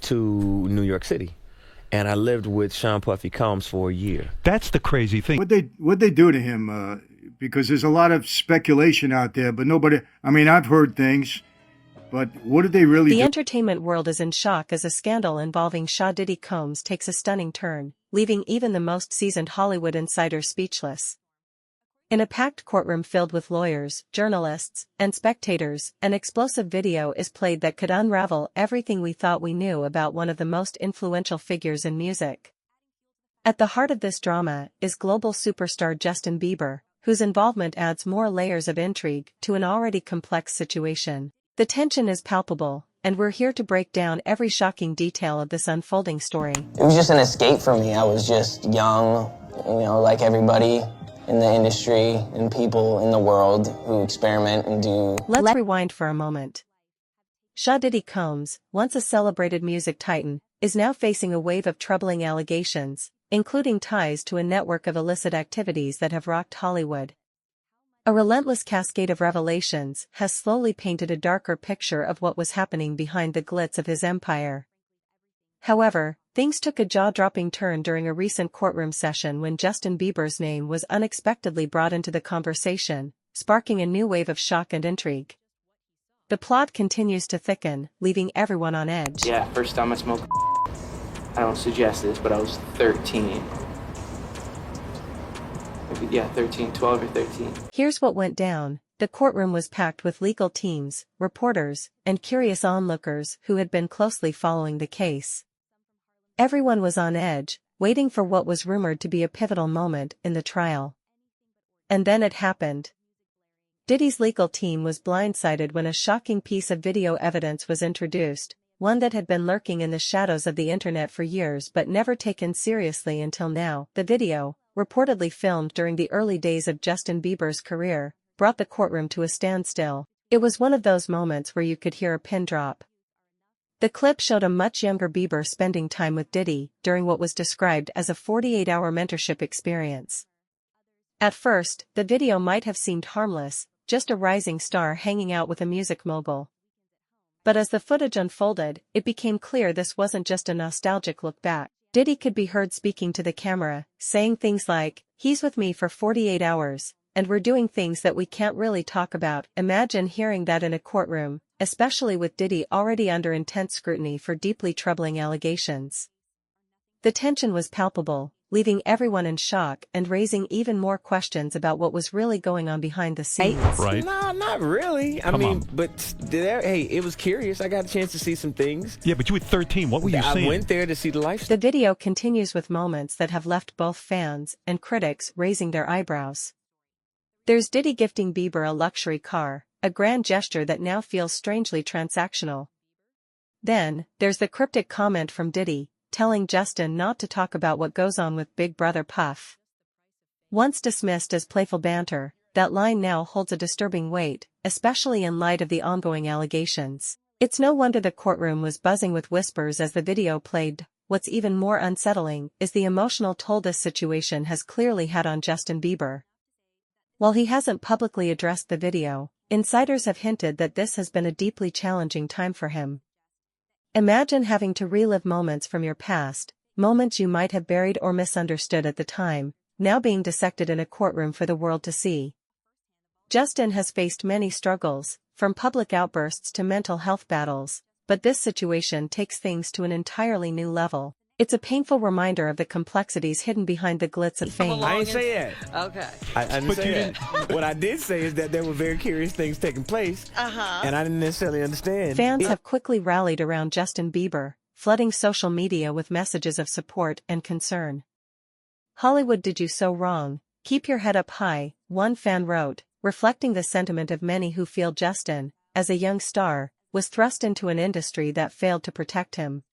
to New York City, and I lived with Sean Puffy Combs for a year. That's the crazy thing. What'd they do to him? Because there's a lot of speculation out there, but nobody. I mean, I've heard things, but what did they really do? The entertainment world is in shock as a scandal involving Diddy Combs takes a stunning turn, leaving even the most seasoned Hollywood insiders speechless. In a packed courtroom filled with lawyers, journalists, and spectators, an explosive video is played that could unravel everything we thought we knew about one of the most influential figures in music. At the heart of this drama is global superstar Justin Bieber, whose involvement adds more layers of intrigue to an already complex situation. The tension is palpable, and we're here to break down every shocking detail of this unfolding story. It was just an escape for me. I was just young, like everybody in the industry and people in the world who experiment and do. Let's rewind for a moment. Diddy Combs, once a celebrated music titan, is now facing a wave of troubling allegations, including ties to a network of illicit activities that have rocked Hollywood. A relentless cascade of revelations has slowly painted a darker picture of what was happening behind the glitz of his empire. However, things took a jaw-dropping turn during a recent courtroom session when Justin Bieber's name was unexpectedly brought into the conversation, sparking a new wave of shock and intrigue. The plot continues to thicken, leaving everyone on edge. Yeah, first time I smoked. I don't suggest this, but I was 13. Maybe, 13, 12 or 13. Here's what went down. The courtroom was packed with legal teams, reporters, and curious onlookers who had been closely following the case. Everyone was on edge, waiting for what was rumored to be a pivotal moment in the trial. And then it happened. Diddy's legal team was blindsided when a shocking piece of video evidence was introduced, one that had been lurking in the shadows of the internet for years but never taken seriously until now. The video, reportedly filmed during the early days of Justin Bieber's career, brought the courtroom to a standstill. It was one of those moments where you could hear a pin drop. The clip showed a much younger Bieber spending time with Diddy during what was described as a 48-hour mentorship experience. At first, the video might have seemed harmless, just a rising star hanging out with a music mogul. But as the footage unfolded, it became clear this wasn't just a nostalgic look back. Diddy could be heard speaking to the camera, saying things like, "He's with me for 48 hours, and we're doing things that we can't really talk about." Imagine hearing that in a courtroom, especially with Diddy already under intense scrutiny for deeply troubling allegations. The tension was palpable, leaving everyone in shock and raising even more questions about what was really going on behind the scenes. Right. No, not really. I mean, but hey, it was curious. I got a chance to see some things. Yeah, but you were 13. What were you seeing? I went there to see the lifestyle. The video continues with moments that have left both fans and critics raising their eyebrows. There's Diddy gifting Bieber a luxury car, a grand gesture that now feels strangely transactional. Then, there's the cryptic comment from Diddy, telling Justin not to talk about what goes on with Big Brother Puff. Once dismissed as playful banter, that line now holds a disturbing weight, especially in light of the ongoing allegations. It's no wonder the courtroom was buzzing with whispers as the video played. What's even more unsettling is the emotional toll this situation has clearly had on Justin Bieber. While he hasn't publicly addressed the video, insiders have hinted that this has been a deeply challenging time for him. Imagine having to relive moments from your past, moments you might have buried or misunderstood at the time, now being dissected in a courtroom for the world to see. Justin has faced many struggles, from public outbursts to mental health battles, but this situation takes things to an entirely new level. It's a painful reminder of the complexities hidden behind the glitz of fame. I didn't say that. Okay. I didn't say that. What I did say is that there were very curious things taking place, and I didn't necessarily understand. Fans have quickly rallied around Justin Bieber, flooding social media with messages of support and concern. "Hollywood did you so wrong, keep your head up high," one fan wrote, reflecting the sentiment of many who feel Justin, as a young star, was thrust into an industry that failed to protect him.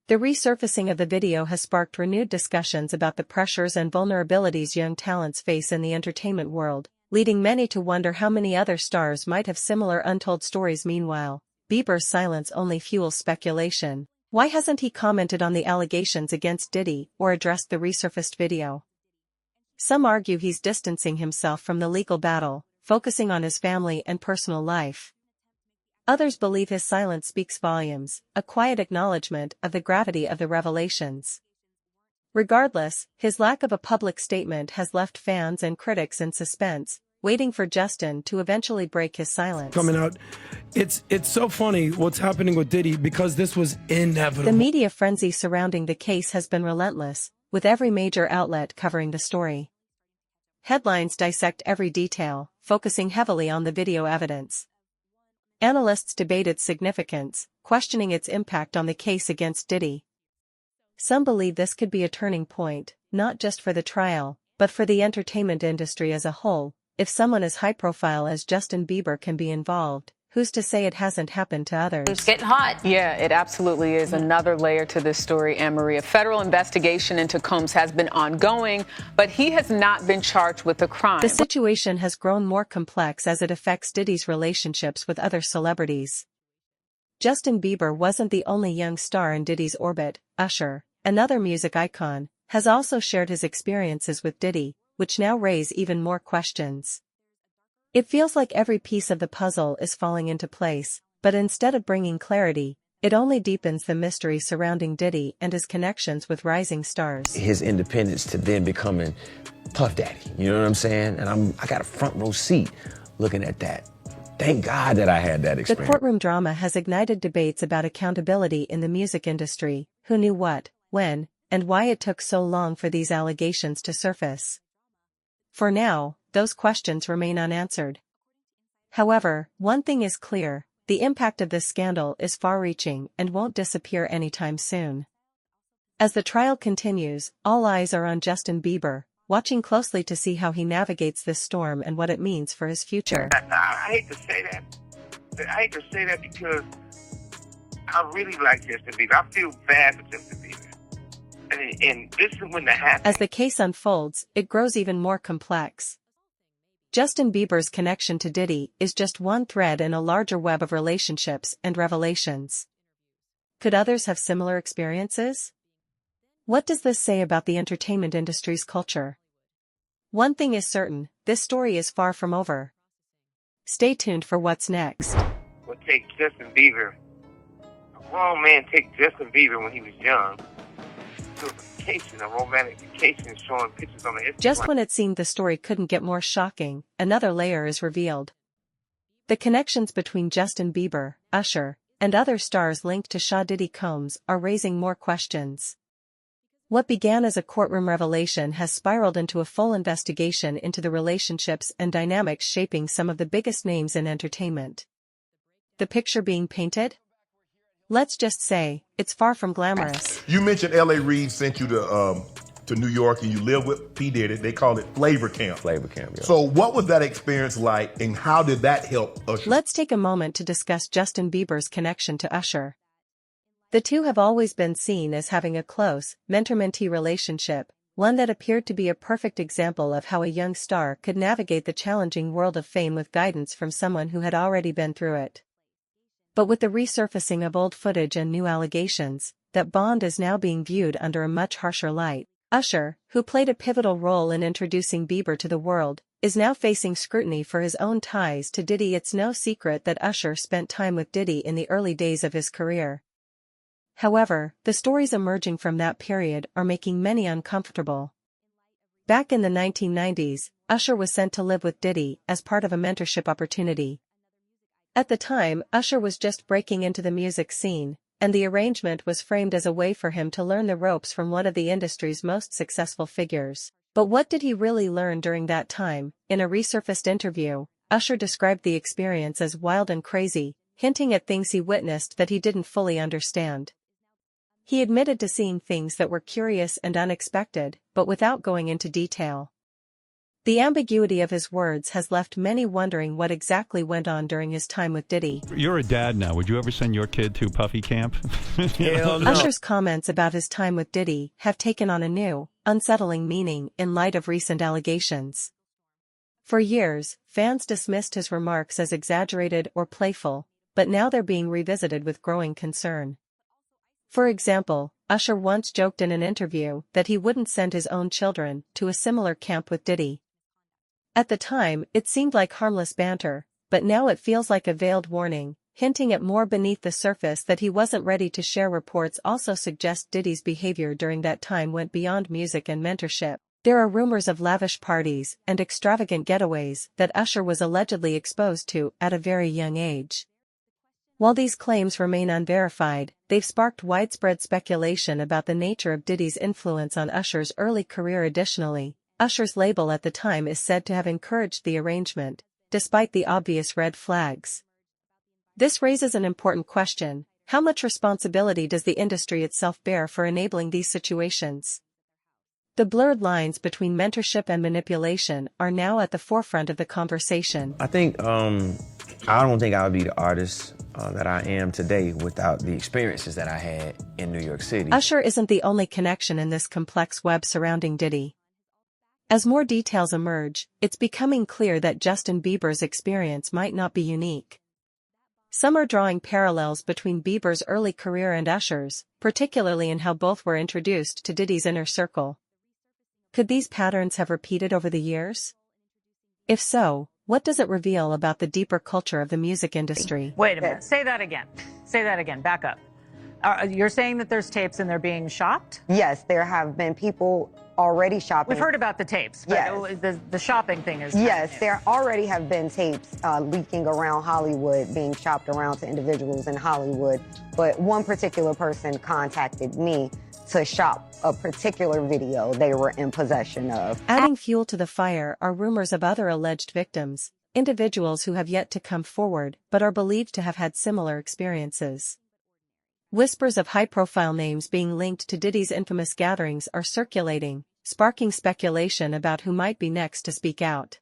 The resurfacing of the video has sparked renewed discussions about the pressures and vulnerabilities young talents face in the entertainment world, leading many to wonder how many other stars might have similar untold stories. Meanwhile, Bieber's silence only fuels speculation. Why hasn't he commented on the allegations against Diddy or addressed the resurfaced video? Some argue he's distancing himself from the legal battle, focusing on his family and personal life. Others believe his silence speaks volumes, a quiet acknowledgement of the gravity of the revelations. Regardless, his lack of a public statement has left fans and critics in suspense, waiting for Justin to eventually break his silence. Coming out, it's so funny what's happening with Diddy because this was inevitable. The media frenzy surrounding the case has been relentless, with every major outlet covering the story. Headlines dissect every detail, focusing heavily on the video evidence. Analysts debate its significance, questioning its impact on the case against Diddy. Some believe this could be a turning point, not just for the trial, but for the entertainment industry as a whole. If someone as high-profile as Justin Bieber can be involved, who's to say it hasn't happened to others? It's getting hot. Yeah, it absolutely is. Another layer to this story, Anne-Marie. A federal investigation into Combs has been ongoing, but he has not been charged with a crime. The situation has grown more complex as it affects Diddy's relationships with other celebrities. Justin Bieber wasn't the only young star in Diddy's orbit. Usher, another music icon, has also shared his experiences with Diddy, which now raise even more questions. It feels like every piece of the puzzle is falling into place, but instead of bringing clarity, it only deepens the mystery surrounding Diddy and his connections with rising stars. His independence to then becoming Puff Daddy, you know what I'm saying? And I got a front row seat looking at that. Thank God that I had that experience. The courtroom drama has ignited debates about accountability in the music industry, who knew what, when, and why it took so long for these allegations to surface. For now, those questions remain unanswered. However, one thing is clear, the impact of this scandal is far-reaching and won't disappear anytime soon. As the trial continues, all eyes are on Justin Bieber, watching closely to see how he navigates this storm and what it means for his future. I hate to say that. I hate to say that because I really like Justin Bieber. I feel bad for Justin Bieber. And this is when that happens. As the case unfolds, it grows even more complex. Justin Bieber's connection to Diddy is just one thread in a larger web of relationships and revelations. Could others have similar experiences? What does this say about the entertainment industry's culture? One thing is certain, this story is far from over. Stay tuned for what's next. Well, take Justin Bieber. A grown man take Justin Bieber when he was young. A romantic vacation showing pictures on the Instagram. Just when it seemed the story couldn't get more shocking, another layer is revealed. The connections between Justin Bieber, Usher, and other stars linked to Diddy Combs are raising more questions. What began as a courtroom revelation has spiraled into a full investigation into the relationships and dynamics shaping some of the biggest names in entertainment. The picture being painted? Let's just say, it's far from glamorous. You mentioned L.A. Reid sent you to New York and you live with P. Diddy. They call it Flavor Camp. Flavor Camp, yeah. So what was that experience like and how did that help Usher? Let's take a moment to discuss Justin Bieber's connection to Usher. The two have always been seen as having a close, mentor-mentee relationship, one that appeared to be a perfect example of how a young star could navigate the challenging world of fame with guidance from someone who had already been through it. But with the resurfacing of old footage and new allegations, that bond is now being viewed under a much harsher light. Usher, who played a pivotal role in introducing Bieber to the world, is now facing scrutiny for his own ties to Diddy. It's no secret that Usher spent time with Diddy in the early days of his career. However, the stories emerging from that period are making many uncomfortable. Back in the 1990s, Usher was sent to live with Diddy as part of a mentorship opportunity. At the time, Usher was just breaking into the music scene, and the arrangement was framed as a way for him to learn the ropes from one of the industry's most successful figures. But what did he really learn during that time? In a resurfaced interview, Usher described the experience as wild and crazy, hinting at things he witnessed that he didn't fully understand. He admitted to seeing things that were curious and unexpected, but without going into detail. The ambiguity of his words has left many wondering what exactly went on during his time with Diddy. You're a dad now. Would you ever send your kid to Puffy Camp? Hell no. Usher's comments about his time with Diddy have taken on a new, unsettling meaning in light of recent allegations. For years, fans dismissed his remarks as exaggerated or playful, but now they're being revisited with growing concern. For example, Usher once joked in an interview that he wouldn't send his own children to a similar camp with Diddy. At the time, it seemed like harmless banter, but now it feels like a veiled warning, hinting at more beneath the surface that he wasn't ready to share. Reports also suggest Diddy's behavior during that time went beyond music and mentorship. There are rumors of lavish parties and extravagant getaways that Usher was allegedly exposed to at a very young age. While these claims remain unverified, they've sparked widespread speculation about the nature of Diddy's influence on Usher's early career. Additionally, Usher's label at the time is said to have encouraged the arrangement, despite the obvious red flags. This raises an important question: how much responsibility does the industry itself bear for enabling these situations? The blurred lines between mentorship and manipulation are now at the forefront of the conversation. I think, I don't think I would be the artist that I am today without the experiences that I had in New York City. Usher isn't the only connection in this complex web surrounding Diddy. As more details emerge, it's becoming clear that Justin Bieber's experience might not be unique. Some are drawing parallels between Bieber's early career and Usher's, particularly in how both were introduced to Diddy's inner circle. Could these patterns have repeated over the years? If so, what does it reveal about the deeper culture of the music industry? Wait a minute. Say that again. Say that again. Back up. You're saying that there's tapes and they're being shopped? Yes, there have been people already shopping. We've heard about the tapes, but yes. The shopping thing is... Yes, there already have been tapes leaking around Hollywood, being shopped around to individuals in Hollywood. But one particular person contacted me to shop a particular video they were in possession of. Adding fuel to the fire are rumors of other alleged victims, individuals who have yet to come forward but are believed to have had similar experiences. Whispers of high-profile names being linked to Diddy's infamous gatherings are circulating, sparking speculation about who might be next to speak out.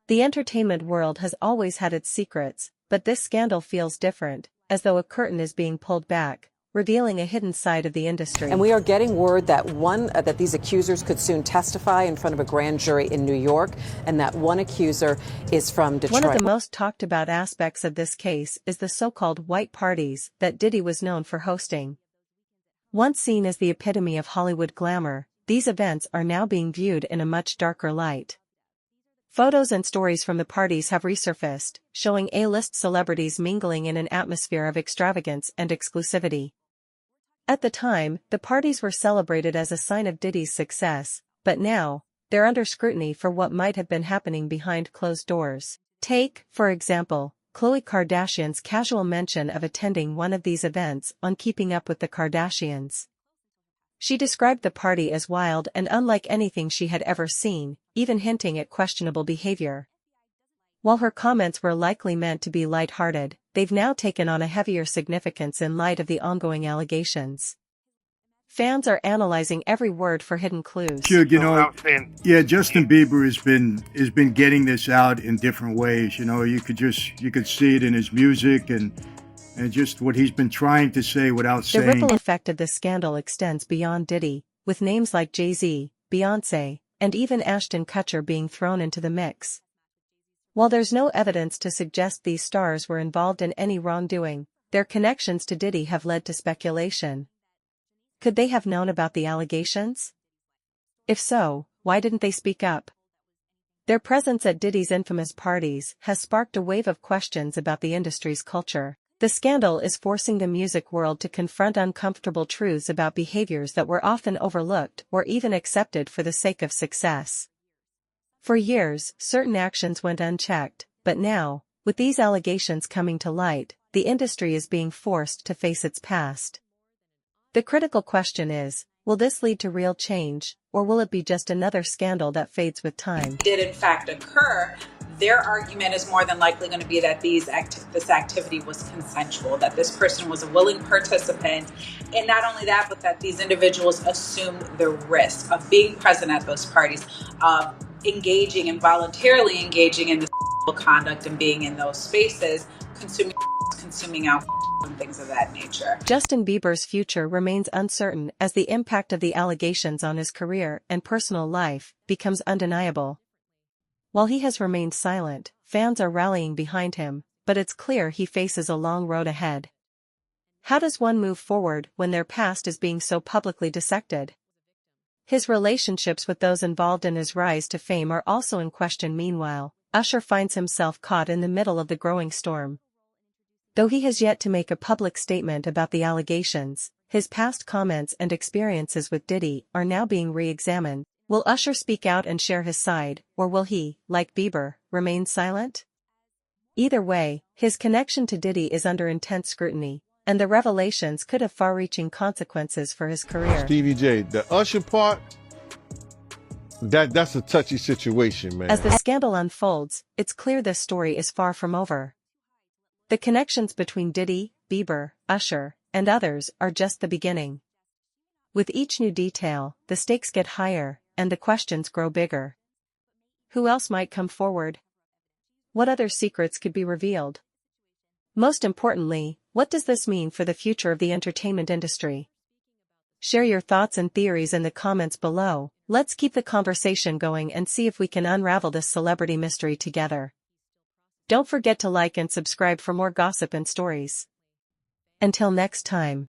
The entertainment world has always had its secrets, but this scandal feels different, as though a curtain is being pulled back, revealing a hidden side of the industry. And we are getting word that that these accusers could soon testify in front of a grand jury in New York, and that one accuser is from Detroit. One of the most talked about aspects of this case is the so-called white parties that Diddy was known for hosting. Once seen as the epitome of Hollywood glamour, these events are now being viewed in a much darker light. Photos and stories from the parties have resurfaced, showing A-list celebrities mingling in an atmosphere of extravagance and exclusivity. At the time, the parties were celebrated as a sign of Diddy's success, but now, they're under scrutiny for what might have been happening behind closed doors. Take, for example, Khloe Kardashian's casual mention of attending one of these events on Keeping Up with the Kardashians. She described the party as wild and unlike anything she had ever seen, even hinting at questionable behavior. While her comments were likely meant to be lighthearted, they've now taken on a heavier significance in light of the ongoing allegations. Fans are analyzing every word for hidden clues. Sure, Justin Bieber has been getting this out in different ways. You could see it in his music and just what he's been trying to say without saying. The ripple effect of this scandal extends beyond Diddy, with names like Jay-Z, Beyoncé, and even Ashton Kutcher being thrown into the mix. While there's no evidence to suggest these stars were involved in any wrongdoing, their connections to Diddy have led to speculation. Could they have known about the allegations? If so, why didn't they speak up? Their presence at Diddy's infamous parties has sparked a wave of questions about the industry's culture. The scandal is forcing the music world to confront uncomfortable truths about behaviors that were often overlooked or even accepted for the sake of success. For years, certain actions went unchecked, but now, with these allegations coming to light, the industry is being forced to face its past. The critical question is, will this lead to real change, or will it be just another scandal that fades with time? Did in fact occur, their argument is more than likely going to be that this activity was consensual, that this person was a willing participant, and not only that, but that these individuals assumed the risk of being present at those parties, of engaging and voluntarily engaging in this conduct and being in those spaces, consuming alcohol and things of that nature. Justin Bieber's future remains uncertain as the impact of the allegations on his career and personal life becomes undeniable. While he has remained silent, fans are rallying behind him, but it's clear he faces a long road ahead. How does one move forward when their past is being so publicly dissected? His relationships with those involved in his rise to fame are also in question. Meanwhile, Usher finds himself caught in the middle of the growing storm. Though he has yet to make a public statement about the allegations, his past comments and experiences with Diddy are now being re-examined. Will Usher speak out and share his side, or will he, like Bieber, remain silent? Either way, his connection to Diddy is under intense scrutiny, and the revelations could have far-reaching consequences for his career. Stevie J, the Usher part, that's a touchy situation, man. As the scandal unfolds, it's clear this story is far from over. The connections between Diddy, Bieber, Usher, and others are just the beginning. With each new detail, the stakes get higher, and the questions grow bigger. Who else might come forward? What other secrets could be revealed? Most importantly, what does this mean for the future of the entertainment industry? Share your thoughts and theories in the comments below. Let's keep the conversation going and see if we can unravel this celebrity mystery together. Don't forget to like and subscribe for more gossip and stories. Until next time.